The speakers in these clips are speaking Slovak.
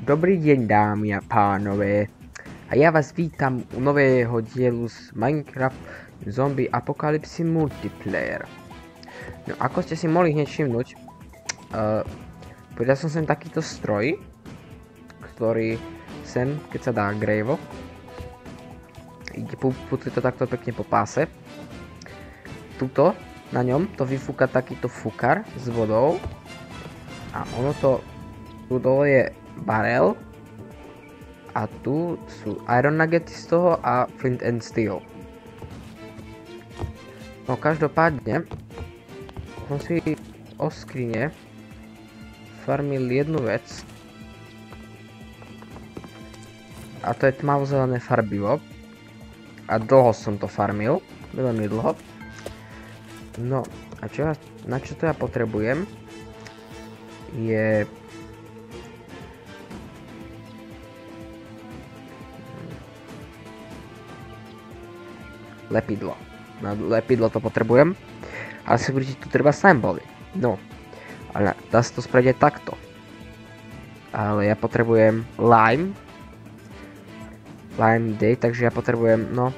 Dobrý deň, dámy a pánové. A ja vás vítam u nového dielu z Minecraft Zombie Apocalypse Multiplayer. No, ako ste si mohli hneď všimnúť, pridal som sem takýto stroj, ktorý sem, keď sa dá Grave'o, ide putuje to takto pekne po páse. Tuto, na ňom, to vyfúka takýto fúkar s vodou a ono to, tu dole je barel a tu sú iron nuggety z toho a flint and steel. No každopádne som si o skrine farmil jednu vec a to je tmavozelené farbivo a dlho som to farmil, veľmi dlho. No a na čo to ja potrebujem je lepidlo. Na lepidlo to potrebujem. Ale si budete tu treba symboly. No. Ale dá sa to spraviť aj takto. Ale ja potrebujem lime. Lime day, takže ja potrebujem, no.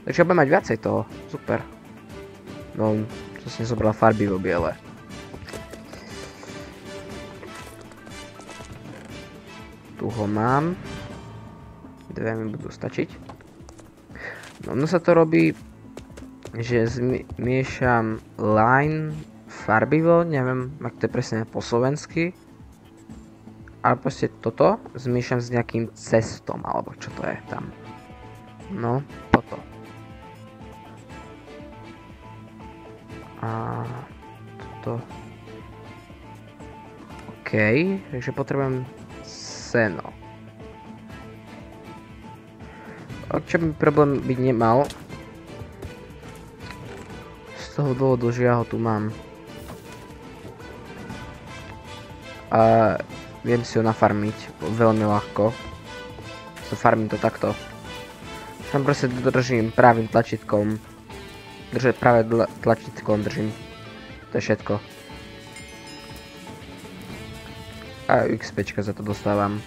Takže ja budem mať viacej toho. Super. No, to som zobral farbivo biele. Tu ho mám. Dve mi budú stačiť. No, ono sa to robí, že zmiešam line farbivo, neviem, ak to je presne po slovensky. Ale proste toto zmiešam s nejakým cestom, alebo čo to je tam. No, toto. A toto. OK, takže potrebujem seno. Čo by problém byť nemal. Z toho dôvodu, že ja ho tu mám. A viem si ho nafarmiť veľmi ľahko. Farmím to takto. Tam proste držím pravým tlačítkom. Práve tlačítkom držím. To je všetko. A XPčka za to dostávam.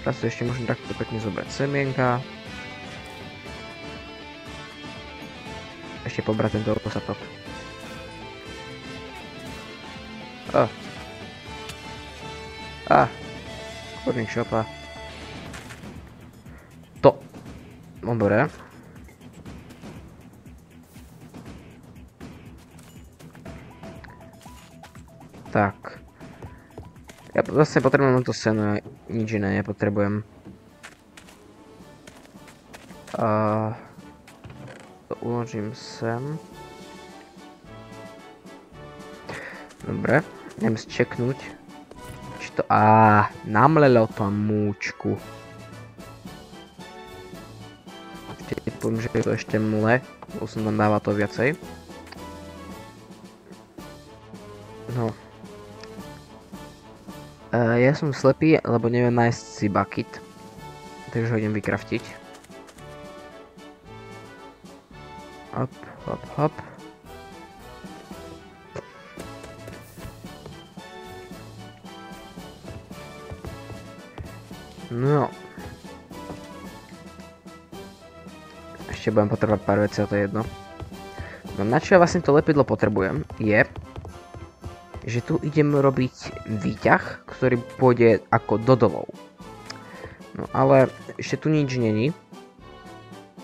Teraz si ešte môžem takto pekne zobrať semienka. Ešte pobrať tento osatok. Kurník šopa. To. Dobre. Tak. Ja zase potrebujem to seno, nič iné nepotrebujem. To uložím sem. Dobre, idem zčeknúť. Či to... namlelo to múčku. Ešte poviem, že to ešte mle. Lebo som tam dával to viacej. No. Ja som slepý, lebo neviem nájsť si bucket. Takže ho idem vykraftiť. Hop, hop, hop. No. Ešte budem potrebovať pár vecí, a to je jedno. No na čo ja vlastne to lepidlo potrebujem, je... že tu idem robiť výťah, ktorý pôjde ako do dolov. No ale ešte tu nič není.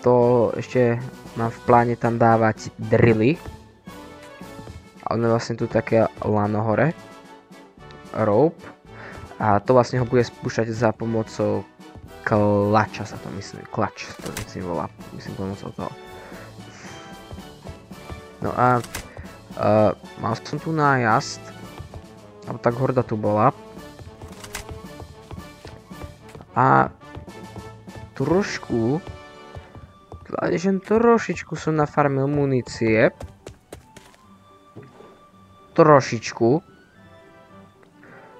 To ešte mám v pláne tam dávať drily. A ono vlastne tu také lano hore. Rope. A to vlastne ho bude spúšťať za pomocou klača sa to myslím. Klač to myslím volá. Myslím pomocou toho. No a mal som tu nájazd. Alebo tak horda tu bola. A trošku som nafarmil munície. Trošičku.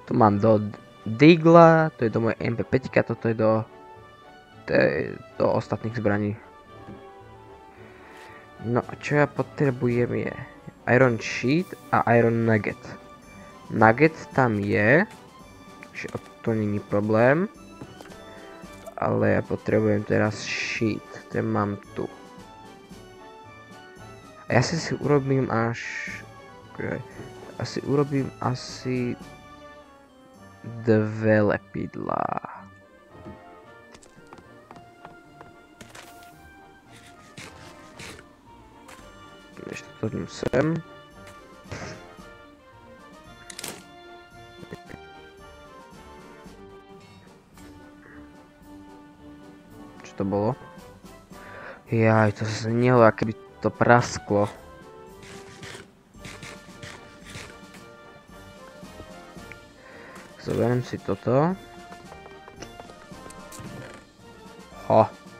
Tu mám do Digla, to je do mojej MP5, toto je do ostatných zbraní. No a čo ja potrebujem je Iron Sheet a Iron Nugget. Nugget tam je, že to není problém. Ale ja potrebujem teraz Sheet, ten mám tu. A ja si urobím asi dve lepidlá. Ešte to dám sem. Čo to bolo? Jaj, to znelo, ako by to prasklo. Zoberiem si toto.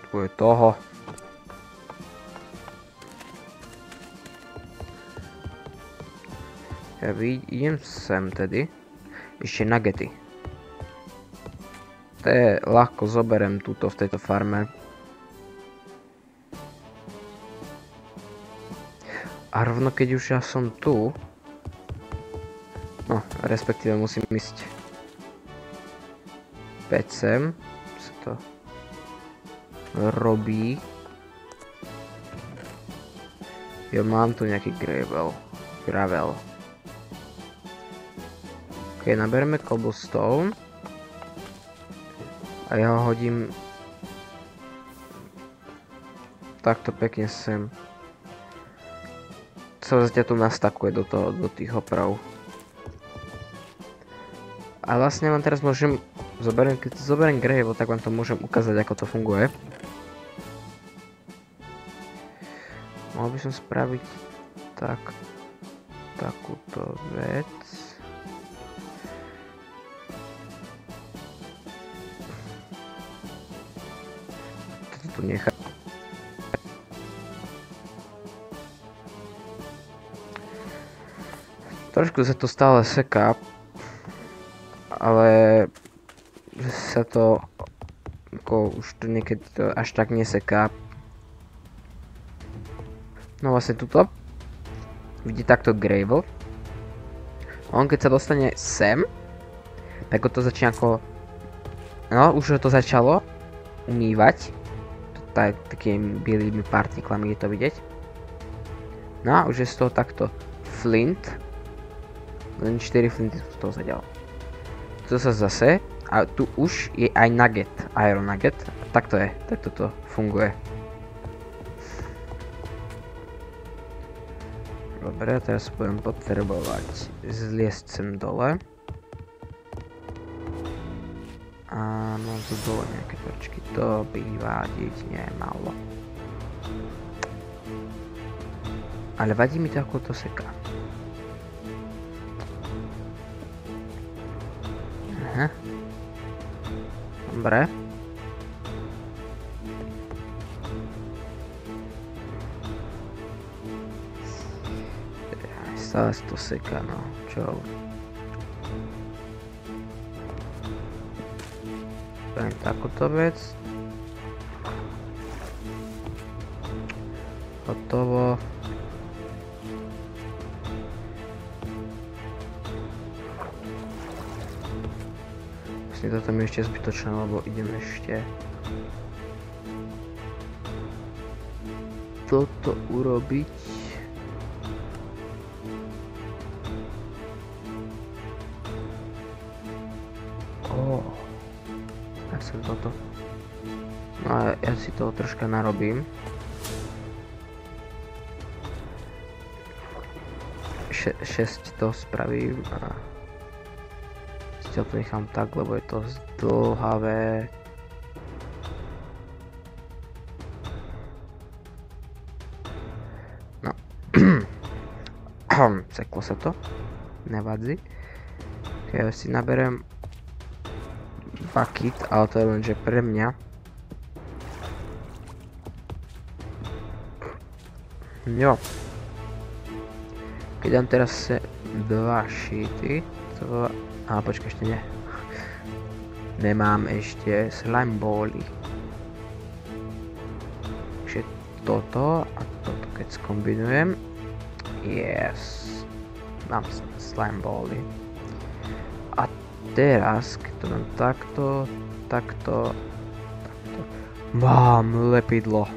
Tu je toho. Ja idem sem tedy. Ešte nuggety. To je ľahko zoberiem túto v tejto farme. A rovno keď už ja som tu, no respektíve musím ísť 5 sem, sa to robí. Jo, mám tu nejaký gravel. Ok, nabereme cobblestone a ja ho hodím takto pekne sem. Sa zatiaľ tu nastakuje do tých oprav. A vlastne vám teraz môžem, keď zoberiem gravel, tak vám to môžem ukázať, ako to funguje. Mohol by som spraviť takúto vec. Toto tu nechám. Trošku sa to stále seká, ale sa to ako už to niekedy to až tak neseká. No vlastne tuto vidíte takto gravel. On keď sa dostane sem, tak to začne ako, no už to začalo umývať takými bielými partiklami, je to vidieť. No a už je z toho takto flint. Len 4 flinty z toho zadiaľ. To sa zase, a tu už je aj nugget, iron nugget. Tak to je, tak toto funguje. Dobre, teraz budem potrebovať zliesť sem dole. A mám tu dole nejaké točky, to by vadiť nemalo. Ale vadí mi to, ako to seká. Aha. Dobre. Stále to seká, no. Čo? Spravím takúto vec. Hotovo. Toto mi ešte zbytočné, lebo idem ešte toto urobiť. Ja som toto. No a ja si toho troška narobím. 6 to spravím a to nechám tak, lebo je to zdĺhavé. No. Seklo sa to. Nevadzi. Ja si naberem bucket, ale to je lenže pre mňa. Jo. Keď dám teraz 2 sheety, to... A počkaj, ešte nie. Nemám ešte slime bally. Takže toto a toto. keď skombinujem. Yes. Mám slime bally. A teraz, keď to dám takto, takto. Mám lepidlo.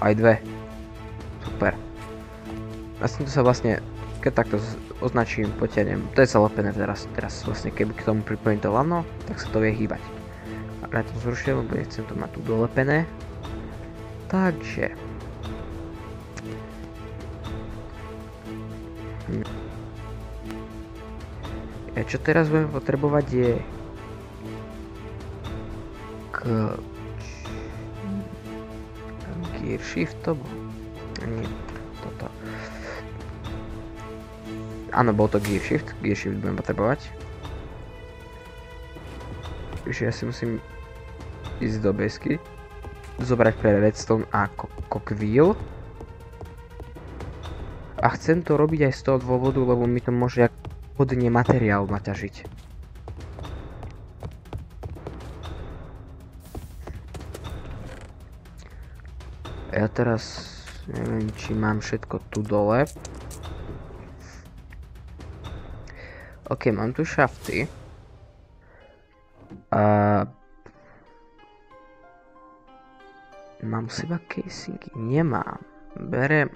Aj dve. Super. A s týmto sa vlastne, keď takto označím, potiahnem. To je zalepené teraz. Teraz vlastne, keby k tomu pripojím to lano, tak sa to vie hýbať. Ale ja to zruším, lebo nechcem to mať tu dolepené. Takže. A čo teraz budeme potrebovať je gear shift to bol? Nie, toto. Áno, bol to gear shift budem potrebovať. Takže ja si musím ísť do besky, zobrať pre redstone a cogwheel. A chcem to robiť aj z toho dôvodu, lebo mi to môže hodne materiál naťažiť. Ja teraz neviem, či mám všetko tu dole. OK, mám tu šafty. A mám u seba casingy? Nemám. Berem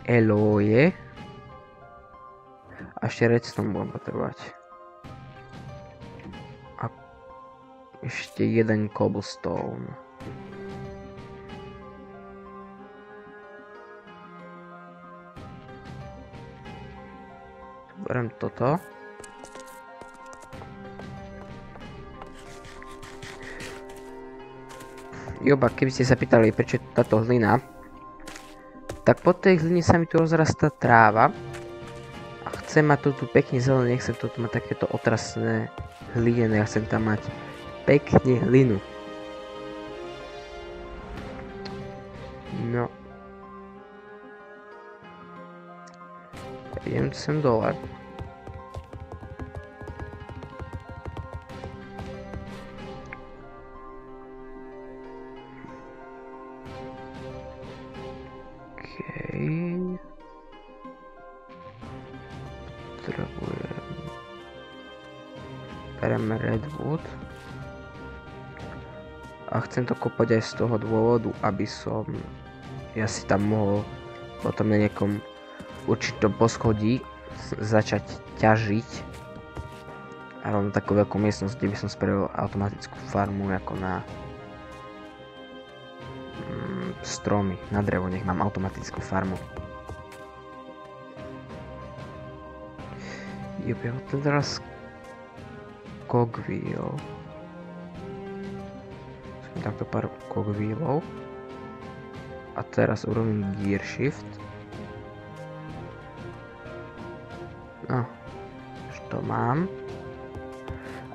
eloje. A ešte redstone budem potrebovať. A ešte jeden cobblestone. Berem toto. Joba, keby ste sa pýtali, prečo je táto hlina, tak po tej hline sa mi tu rozrastá tráva. A chcem mať to tu pekne zelené, nechcem to tu mať takéto otrasné hlinené, ja chcem tam mať pekne hlinu. No. Idem sem dole. Okej. Potrebujem. Bereme redwood. A chcem to kopať aj z toho dôvodu, aby som ja si tam mohol potom na nejakom určitom poschodí začať ťažiť a rovno takú veľkú miestnosť, kde by som spravil automatickú farmu ako na stromy, na drevo, nech mám automatickú farmu. Ja to teraz cogwheel. Takto pár cogwheelov. A teraz urobím gear shift. No, už to mám.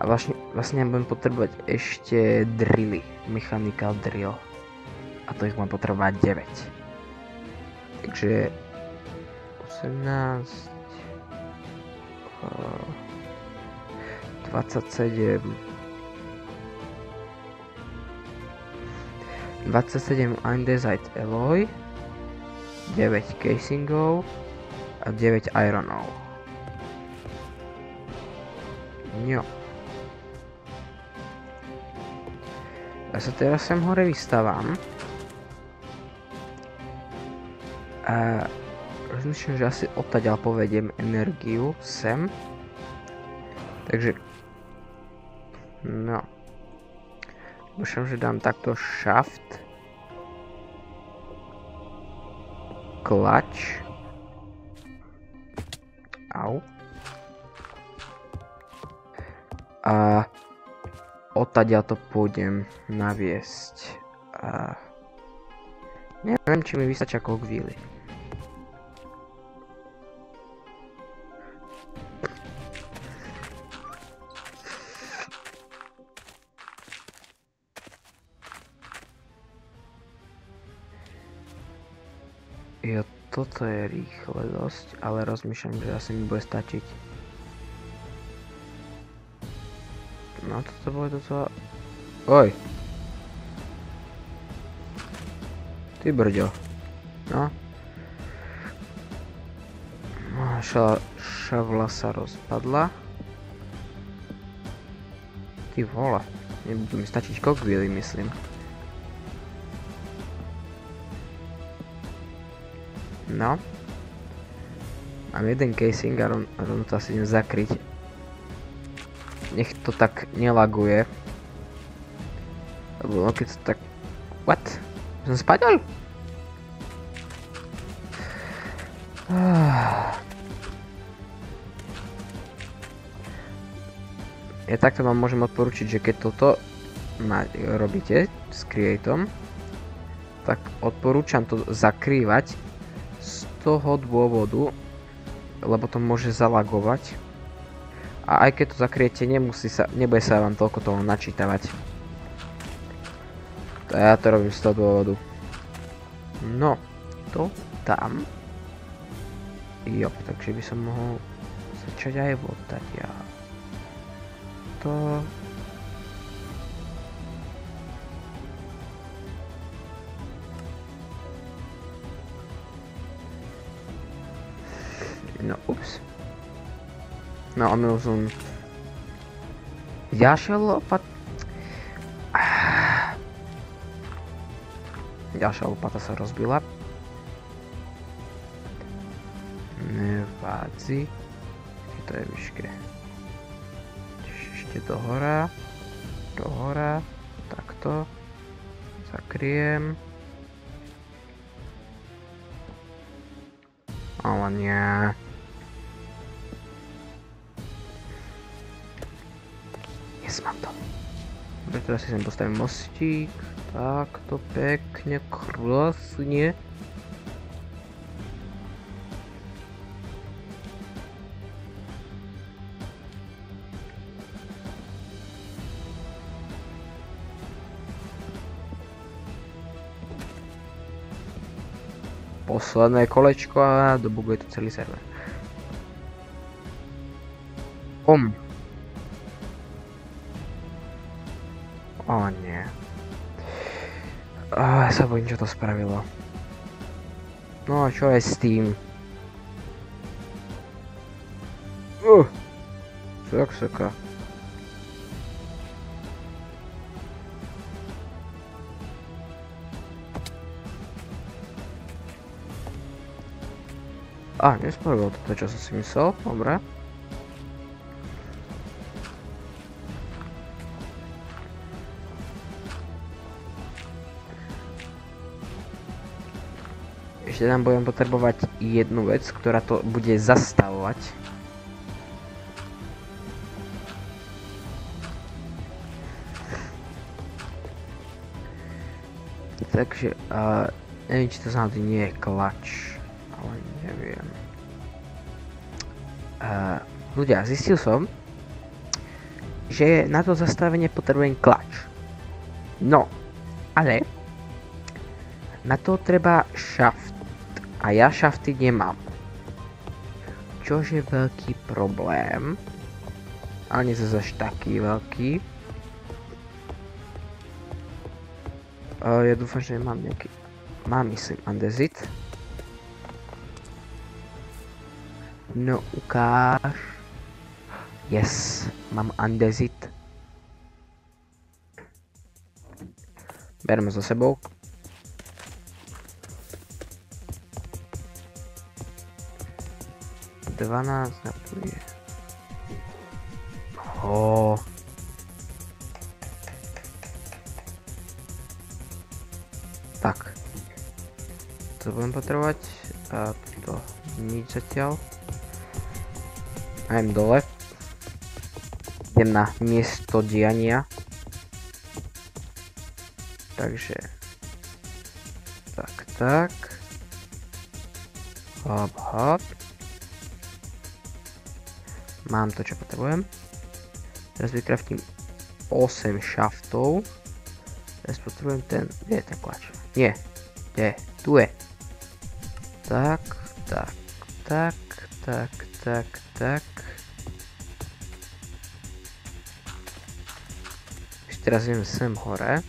A vlastne budem potrebovať ešte drilly, mechanical drill. A to ich budem potrebovať 9. Takže 18, 27, 27 andesite alloy, 9 casingov a 9 ironov. Jo. Ja sa teraz sem hore vystávam. A rozmýšľam, že asi odtiaľ povediem energiu sem. Takže no. Myslím, že dám takto shaft. Clutch. Au. A odtiaľ to pôjdem naviesť. A neviem, či mi vystačia cogwheely. Jo, toto je rýchle dosť, ale rozmýšľam, že asi mi bude stačiť. No toto bude docela... Oj! Ty brďo. No. Šavla sa rozpadla. Ty vole. Nebudú mi stačiť kokvily, myslím. No. Mám jeden casing a rovno to asi idem zakryť. Nech to tak nelaguje. Lebo keď to tak... What? Som spadol? Ja takto vám môžem odporučiť, že keď toto robíte s Createom, tak odporúčam to zakrývať z toho dôvodu, lebo to môže zalagovať. A aj keď to zakriete, nebude sa vám toľko toho načítavať. Ja to robím z toho dôvodu. No, to tam. Jo, takže by som mohol začať aj vodať, ja. To... No, ups. No, omylom som... Ďalšia lopata... Ďalšia lopata sa rozbila. Nevádzi. To je výške. Ešte dohora. Dohora. Takto. Zakriem. Ale nie. Yes, mám to. Dobre, teraz si sem postavím mostík. Takto pekne, krásne. Posledné kolečko a dobuguje to celý server. O nie. Ja sa bojím, čo to spravilo. No a čo je s tým? Saka. Nespravilo to, čo som si myslel, dobre. Ešte tam budem potrebovať jednu vec, ktorá to bude zastavovať. Takže, neviem, či to znamená, nie je klač. Ale neviem. Ľudia, zistil som, že na to zastavenie potrebujem klač. No, ale na to treba šaft. A ja šafty nemám. Čož je veľký problém. Ale nie zase až taký veľký. Ja dúfam, že mám nejaký... Mám, myslím, andezit. No, ukáž. Yes, mám andezit. Berme za sebou. Napuje. Tak. To budem potrebovať. A to nič zatiaľ. Idem dole. Idem na miesto diania. Takže. Tak. Hop. Mám to, čo potrebujem. Teraz vykraftím 8 šaftov. Teraz potrebujem ten... Kde je ten klač? Nie. Kde? Tu je. Tak. Ešte teraz idem sem hore.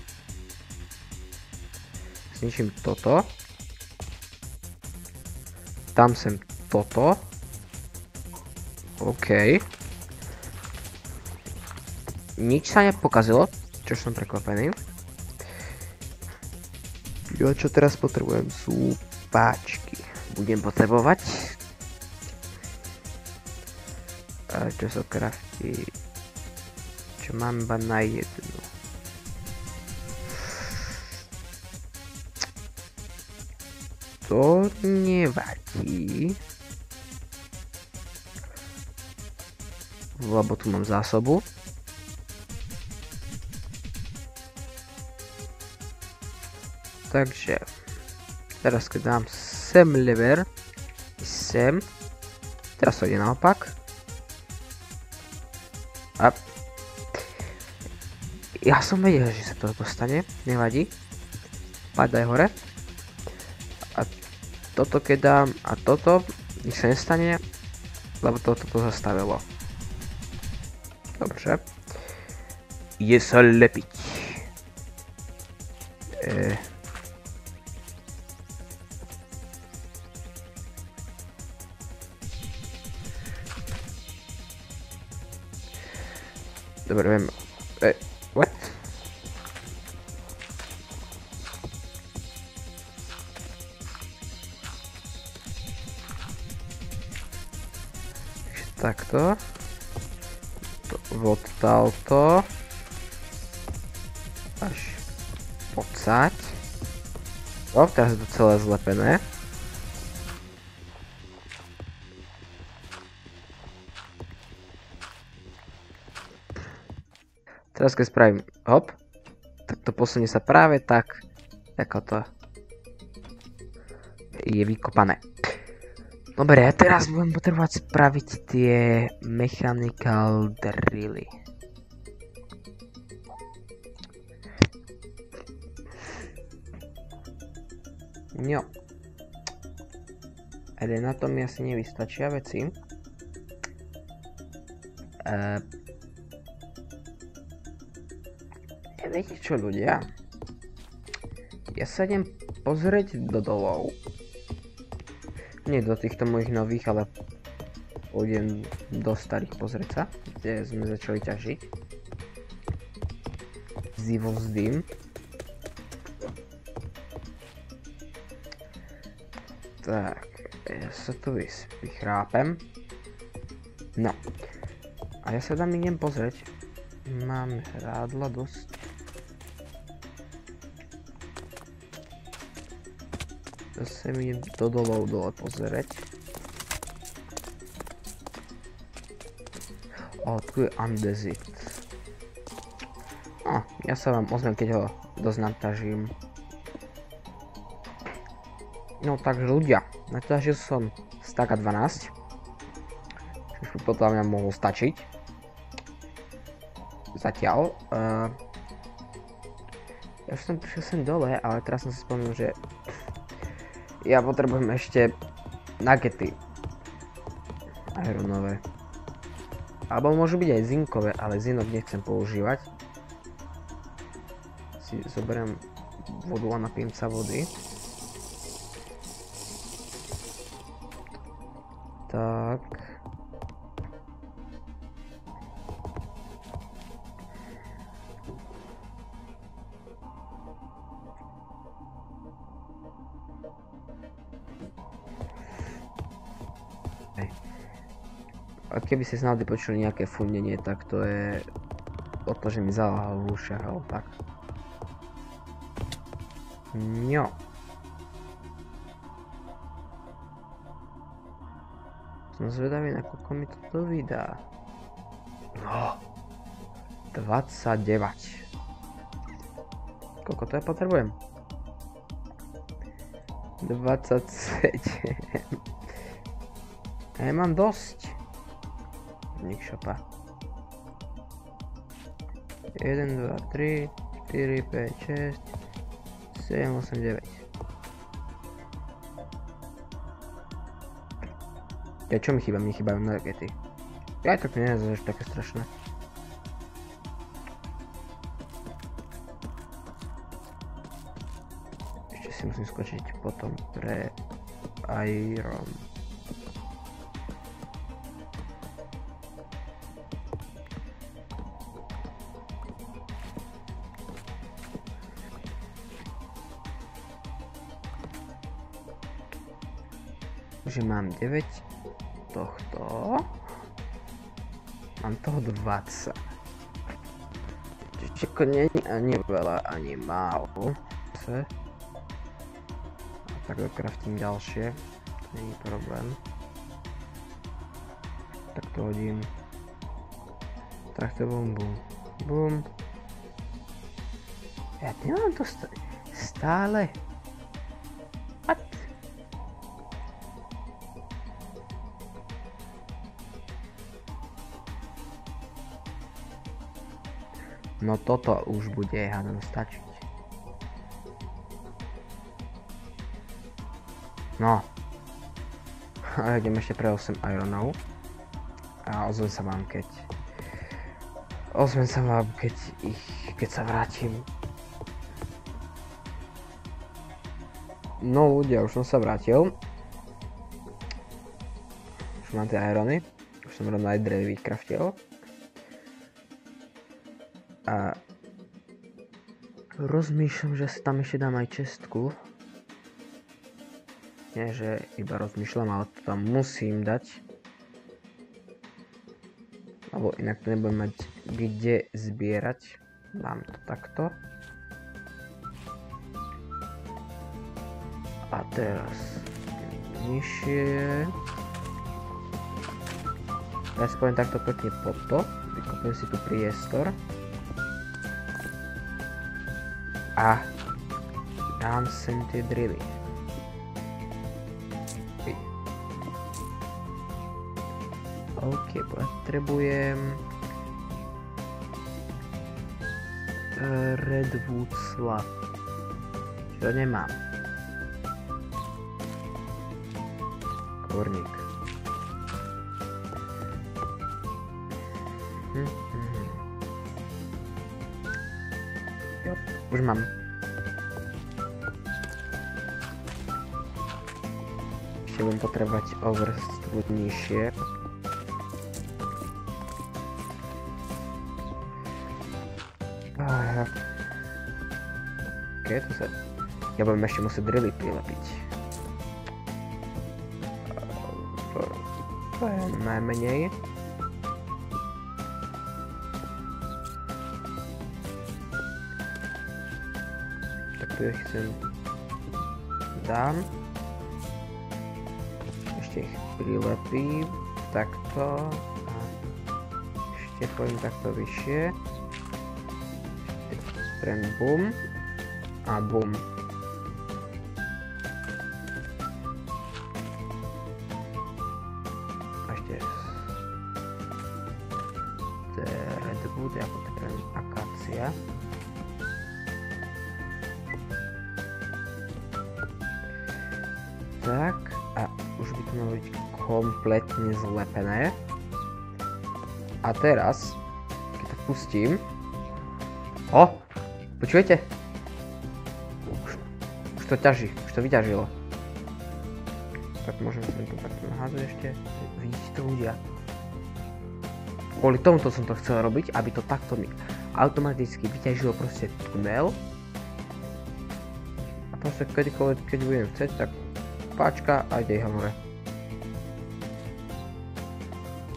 zničím toto. Tam sem toto. OK. Nič sa nepokazilo, čo som prekvapený. Jo, čo teraz potrebujem sú páčky. Budem potrebovať. Čo sa kraftí. Čo mám iba na jednu. To nevadí. Lebo tu mám zásobu. Takže teraz keď dám sem lever, sem, teraz to ide naopak. A ja som vedel, že sa to dostane, nevadí. Padaj hore. A toto keď dám a toto, nič sa nestane, lebo toto to zastavilo. Dobre. Ide sa lepiť. Dobre, viem. What? Takto. Odtiaľto. Až podsať. Teraz je to celé zlepené. Teraz keď spravím hop, tak to posunie sa práve tak, ako to je vykopané. Dobre, teraz budem potrebovať spraviť tie mechanical drilly. No. Ale na tom mi asi nevystačia veci. Viete čo, ľudia? Ja sa idem pozrieť do dolov. Nie do týchto mojich nových, ale pôjdem do starých pozrieť sa, kde sme začali ťažiť. Zivo zdým. Tak, ja sa tu vychrápem. No. A ja sa tam idem pozrieť. Mám rádla dosť. Zase mi idem do dolov dole pozerať. Tu je andezit. Ja sa vám ozvem, keď ho dosť naťažím. No takže ľudia, naťažil som staka 12. Už by podľa mňa mohol stačiť. Zatiaľ. Ja už som prišiel sem dole, ale teraz som si spomenul, že ja potrebujem ešte nuggety ironové. Alebo môžu byť aj zinkové, ale zinok nechcem používať. Si zoberiem vodu a napijem sa vody. Tak. A keby ste náhodou počuli nejaké fundenie, tak to je o to, že mi zaláhal v ušiach, alebo tak. No. Som zvedavý, na koľko mi toto vydá. No. 29. Koľko to ja potrebujem? 27. Ja mám dosť. Nik šopa. 1, 2, 3, 4, 5, 6, 7, 8, 9. Čo mi chýba? Mi chýbajú energety. Ja tak nie je také strašné. Ešte si musím skočiť potom pre iron. Že mám 9 tohto. Mám toho 20. Čiže nie je ani veľa, ani málo. Tak docraftím ďalšie. To nie je problém. Tak to hodím. Tak to bum bum. Bum. Ja nemám to stále. What? No toto už bude, hádam, stačiť. No. A idem ešte pre 8 ironov. A ozvem sa vám, keď sa vrátim. No ľudia, už som sa vrátil. Už mám tie irony. Už som rovno aj drevy vykraftil. A rozmýšľam, že si tam ešte dám aj čestku. Nie, že iba rozmýšľam, ale to tam musím dať. Lebo inak to nebudem mať kde zbierať. Dám to takto. A teraz nižšie. Ja si poviem takto pekne pod to. Vykopím si tu priestor. A dám sem tie drily. OK, potrebujem redwood slab. Čo nemám? Korník. Jo, už mám. Ešte budem potrebovať overstvu nižšie. Okay, to sa... Ja budem ešte musieť drily prilepiť. To je najmenej. Tak tu ich sem dám. Ešte ich prilepím. Takto. A ešte pôjdem takto vyššie. Prem bum. A bum. A ešte redwood, ja potrebujem akácia. Tak, a už by to malo byť kompletne zlepené. A teraz, keď to pustím... O! Počujete? Už to ťaží, už to vyťažilo. Tak môžem sem to takto naházať ešte. Vidíte to, ľudia? Kvôli tomuto som to chcel robiť, aby to takto mi automaticky vyťažilo proste tunel. A proste kedykoľvek, keď budem chcieť, tak páčka a idej hore.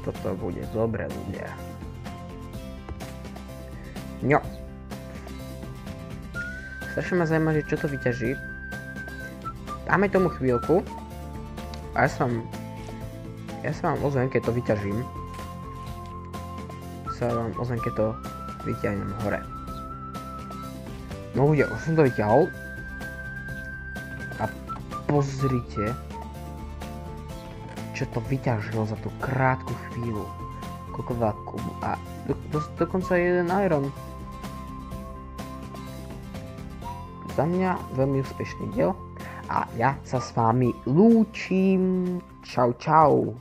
Toto bude dobre, ľudia. No. Strašne ma zaujíma, že čo to vyťaží. Dáme tomu chvíľku. A ja sa vám ozvem, keď to vyťažím. Keď to vyťahnem hore. No ľudia, už som to vyťahol. A pozrite, čo to vyťažilo za tú krátku chvíľu. Koľko vakuum. A dokonca jeden iron. Za mňa veľmi úspešný diel a ja sa s vami lúčim. Čau, čau.